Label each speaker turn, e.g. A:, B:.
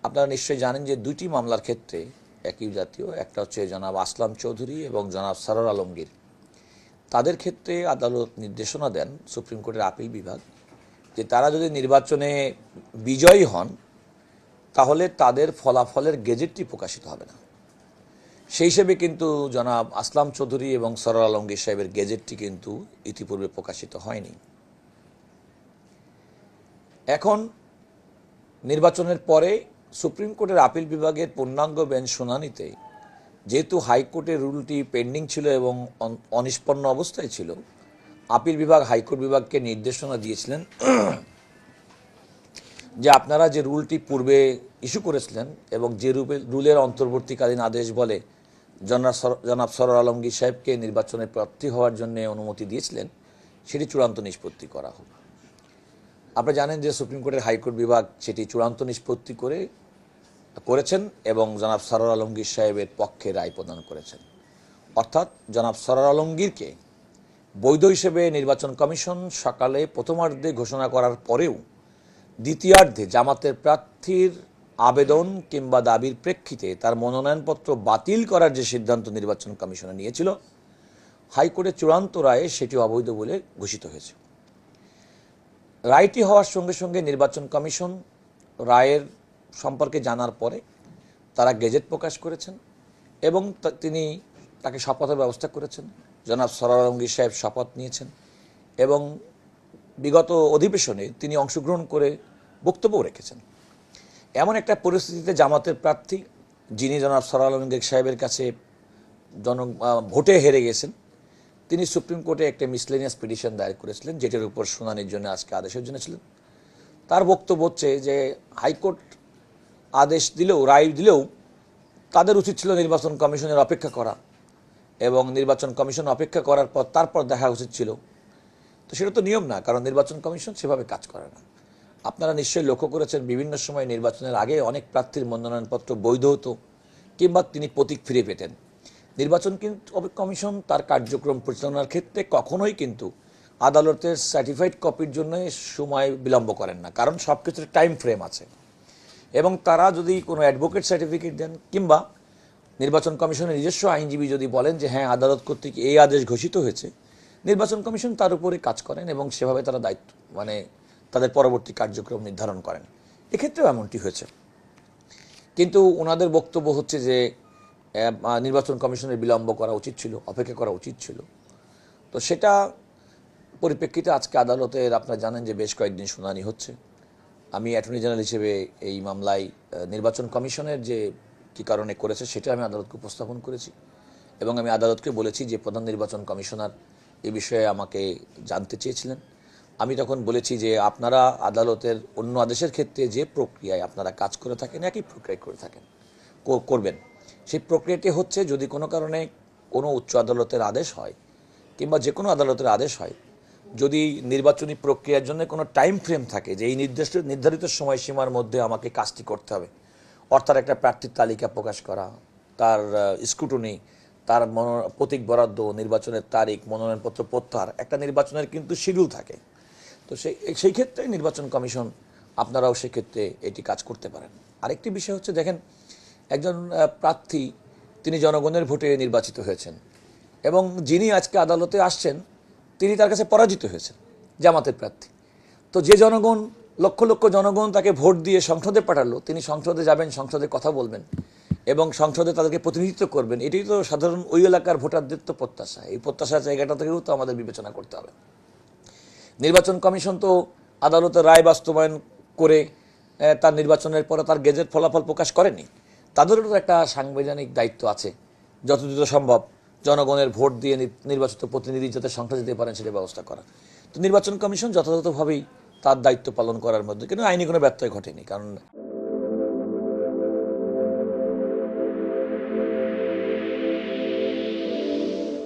A: আপনারা নিশ্চয়ই জানেন যে দুইটি মামলার ক্ষেত্রে একই জাতীয়, একটা হচ্ছে জনাব আসলাম চৌধুরী এবং জনাব সরোয়ার আলমগীর। তাদের ক্ষেত্রে আদালত নির্দেশনা দেন, সুপ্রিম কোর্টের আপিল বিভাগ, যে তারা যদি নির্বাচনে বিজয়ী হন তাহলে তাদের ফলাফলের গেজেটটি প্রকাশিত হবে না। সেই হিসেবে কিন্তু জনাব আসলাম চৌধুরী এবং সরোয়ার আলমগীর সাহেবের গেজেটটি কিন্তু ইতিপূর্বে প্রকাশিত হয়নি। এখন নির্বাচনের পরে সুপ্রিম কোর্টের আপিল বিভাগের পূর্ণাঙ্গ বেঞ্চ শুনানিতে যেহেতু হাইকোর্টের রুলটি পেন্ডিং ছিল এবং অনিষ্পন্ন অবস্থায় ছিল, আপিল বিভাগ হাইকোর্ট বিভাগকে নির্দেশনা দিয়েছিলেন যে আপনারা যে রুলটি পূর্বে ইস্যু করেছিলেন এবং যে রুলের অন্তর্বর্তীকালীন আদেশ বলে জনাব সরোয়ার আলমগীর সাহেবকে নির্বাচনে প্রার্থী হওয়ার জন্য অনুমতি দিয়েছিলেন, সেটি চূড়ান্ত নিষ্পত্তি করা হোক। আপনারা জানেন যে সুপ্রিম কোর্টের হাইকোর্ট বিভাগ সেটি চূড়ান্ত নিষ্পত্তি করেছেন এবং জনাব সরোয়ার আলমগীর সাহেবের পক্ষে রায় প্রদান করেছেন। অর্থাৎ জনাব সরোয়ার আলমগীরকে বৈধ হিসেবে নির্বাচন কমিশন সকালে প্রথমার্ধে ঘোষণা করার পরেও দ্বিতীয়ার্ধে জামাতের প্রার্থীর আবেদন কিংবা দাবির প্রেক্ষিতে তার মনোনয়নপত্র বাতিল করার যে সিদ্ধান্ত নির্বাচন কমিশনে নিয়েছিল, হাইকোর্টের চূড়ান্ত রায়ে সেটি অবৈধ বলে ঘোষিত হয়েছে। রায়টি হওয়ার সঙ্গে সঙ্গে নির্বাচন কমিশন রায়ের সম্পর্কে জানার পরে তারা গেজেট প্রকাশ করেছেন এবং তিনি তাকে শপথের ব্যবস্থা করেছেন। জনাব সরোয়ার আলমগীর সাহেব শপথ নিয়েছেন এবং বিগত অধিবেশনে তিনি অংশগ্রহণ করে বক্তব্যও রেখেছেন। এমন একটা পরিস্থিতিতে জামাতের প্রার্থী, যিনি জনাব সরোয়ার আলমগীর সাহেবের কাছে ভোটে হেরে গেছেন, তিনি সুপ্রিম কোর্টে একটা মিসলেনিয়াস পিটিশন দায়ের করেছিলেন, যেটির উপর শুনানির জন্য আজকে আদেশের জন্য ছিলেন। তার বক্তব্য হচ্ছে যে হাইকোর্ট আদেশ দিলেও, রায় দিলেও তাদের উচিত ছিল নির্বাচন কমিশনের অপেক্ষা করা এবং নির্বাচন কমিশন অপেক্ষা করার পর তারপর দেখা উচিত ছিল। তো সেটা তো নিয়ম না, কারণ নির্বাচন কমিশন সেভাবে কাজ করে না। আপনারা নিশ্চয়ই লক্ষ্য করেছেন বিভিন্ন সময় নির্বাচনের আগে অনেক প্রার্থীর মনোনয়নপত্র বৈধ হতো কিংবা তিনি প্রতীক ফিরে পেতেন। নির্বাচন কমিশন তার কার্যক্রম পরিচালনার ক্ষেত্রে কখনোই কিন্তু আদালতের সার্টিফাইড কপির জন্য সময় বিলম্ব করেন না, কারণ সব কিছুর টাইম ফ্রেম আছে। এবং তারা যদি কোনো অ্যাডভোকেট সার্টিফিকেট দেন কিংবা নির্বাচন কমিশনের নিজস্ব আইনজীবী যদি বলেন যে হ্যাঁ আদালত কর্তৃক এই আদেশ ঘোষিত হয়েছে, নির্বাচন কমিশন তার উপরে কাজ করেন এবং সেভাবে তারা দায়িত্ব তাদের পরবর্তী কার্যক্রম নির্ধারণ করেন। এক্ষেত্রেও এমনটি হয়েছে। কিন্তু ওনাদের বক্তব্য হচ্ছে যে নির্বাচন কমিশনের বিলম্ব করা উচিত ছিল, অপেক্ষা করা উচিত ছিল। তো সেটা পরিপ্রেক্ষিতে আজকে আদালতের, আপনারা জানেন যে বেশ কয়েকদিন শুনানি হচ্ছে। আমি অ্যাটর্নি জেনারেল হিসেবে এই মামলায় নির্বাচন কমিশনের যে কী কারণে করেছে সেটা আমি আদালতকে উপস্থাপন করেছি এবং আমি আদালতকে বলেছি যে প্রধান নির্বাচন কমিশনার এ বিষয়ে আমাকে জানতে চেয়েছিলেন। আমি তখন বলেছি যে আপনারা আদালতের অন্য আদেশের ক্ষেত্রে যে প্রক্রিয়ায় আপনারা কাজ করে থাকেন একই প্রক্রিয়ায় করে থাকেন করবেন। সেই প্রক্রিয়াটি হচ্ছে যদি কোনো কারণে কোনো উচ্চ আদালতের আদেশ হয় কিংবা যে কোনো আদালতের আদেশ হয়, যদি নির্বাচনী প্রক্রিয়ার জন্য কোনো টাইম ফ্রেম থাকে যে এই নির্ধারিত সময়সীমার মধ্যে আমাকে কাজটি করতে হবে, অর্থাৎ একটা প্রার্থীর তালিকা প্রকাশ করা, তার স্ক্রুটনি, তার প্রতীক বরাদ্দ, নির্বাচনের তারিখ, মনোনয়নপত্র প্রত্যাহার, একটা নির্বাচনের কিন্তু শিডিউল থাকে। তো সেই ক্ষেত্রে নির্বাচন কমিশন আপনারাও সেক্ষেত্রে এটি কাজ করতে পারেন। আরেকটি বিষয় হচ্ছে, দেখেন একজন প্রার্থী তিনি জনগণের ভোটে নির্বাচিত হয়েছেন এবং যিনি আজকে আদালতে আসছেন তিনি তার কাছে পরাজিত হয়েছেন, জামাতের প্রার্থী। তো যে জনগণ, লক্ষ লক্ষ জনগণ তাকে ভোট দিয়ে সংসদে পাঠালো, তিনি সংসদে যাবেন, সংসদে কথা বলবেন এবং সংসদে তাদেরকে প্রতিনিধিত্ব করবেন, এটাই তো সাধারণ ওই এলাকার ভোটারদের তো প্রত্যাশা। এই প্রত্যাশার জায়গাটা থেকেও তো আমাদের বিবেচনা করতে হবে। নির্বাচন কমিশন তো আদালতের রায় বাস্তবায়ন করে তার নির্বাচনের পরে তার গেজেট ফলাফল প্রকাশ করেনি। তাদেরও তো একটা সাংবিধানিক দায়িত্ব আছে যত দ্রুত সম্ভব জনগণের ভোট দিয়ে নির্বাচিত প্রতিনিধি যাতে সংসদে যেতে পারেন সেটা ব্যবস্থা করা। তো নির্বাচন কমিশন যথাযথভাবেই তার দায়িত্ব পালন করার মধ্যে কিন্তু আইনি কোনো ব্যত্যয় ঘটেনি। কারণ